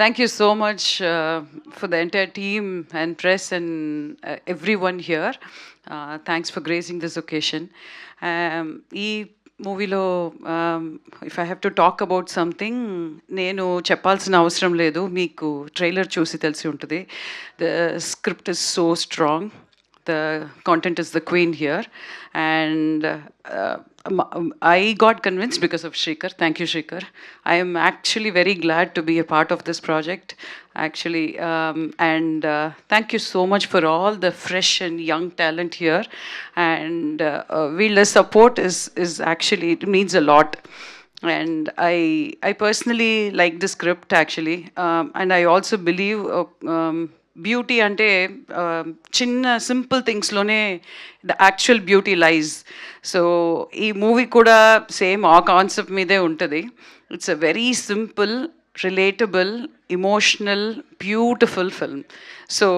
Thank you so much for the entire team and press and everyone here. Thanks for gracing this occasion. ఈ మూవీలో if I have to talk about something నేను చెప్పాల్సిన అవసరం లేదు, మీకు trailer చూసి తెలిసి ఉంటుంది. The script is so strong, the content is the queen here, and I got convinced because of Shrikar. Thank you, Shrikar. I am actually very glad to be a part of this project, actually, and thank you so much for all the fresh and young talent here, and the support is actually, it means a lot. And I personally like the script actually, and I also believe beauty అంటే చిన్న simple థింగ్స్లోనే the actual beauty lies. So ఈ movie కూడా same ఆ concept మీదే ఉంటుంది. It's a very simple, relatable, emotional, beautiful film. So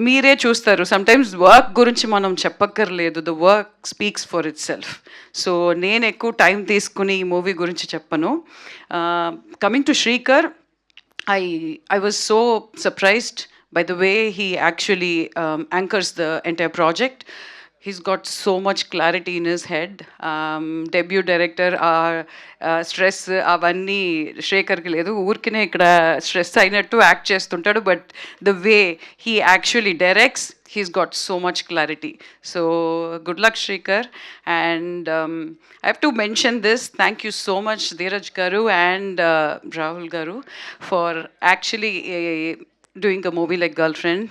మీరే చూస్తారు, సమ్టైమ్స్ వర్క్ గురించి మనం చెప్పక్కర్లేదు, the work speaks for itself. So నేను ఎక్కువ టైం తీసుకుని ఈ మూవీ గురించి చెప్పను. Coming to Srikar, I was so surprised by the way he actually anchors the entire project. He's got so much clarity in his head. Debut director, stress అవన్నీ శేఖర్కి లేదు, ఊరికినే ఇక్కడ స్ట్రెస్ అయినట్టు యాక్ట్ చేస్తుంటాడు. But the way he actually directs, he's got so much clarity. So good luck, Shrikar. And I have to mention this, thank you so much Dheeraj garu and Rahul garu for actually doing a movie like Girlfriend.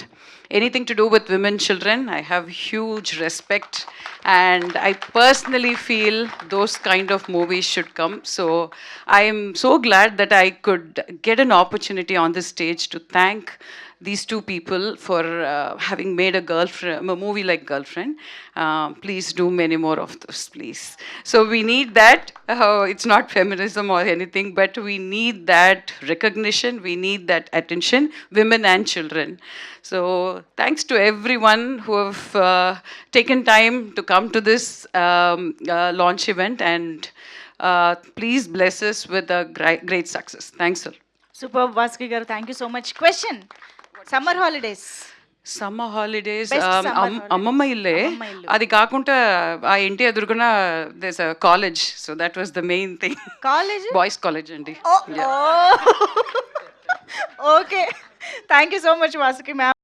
Anything to do with women, children, I have huge respect, and I personally feel those kind of movies should come. So I am so glad that I could get an opportunity on this stage to thank these two people for having made a movie like Girlfriend. Please do many more of those, please. So we need that. It's not feminism or anything, but we need that recognition, we need that attention, women and children. So thanks to everyone who have taken time to come to this launch event, and please bless us with a great success. Thanks, sir. Super, Vasuki garu, thank you so much. Question. Summer holidays, summer holidays అమ్మమ్మ ఇల్లే. అది కాకుండా ఆ ఇంటి ఎదురుకున్న దేస్ college, so that was the main thing. College, boys college అండి. Okay, thank you so much Vasuki ma'am.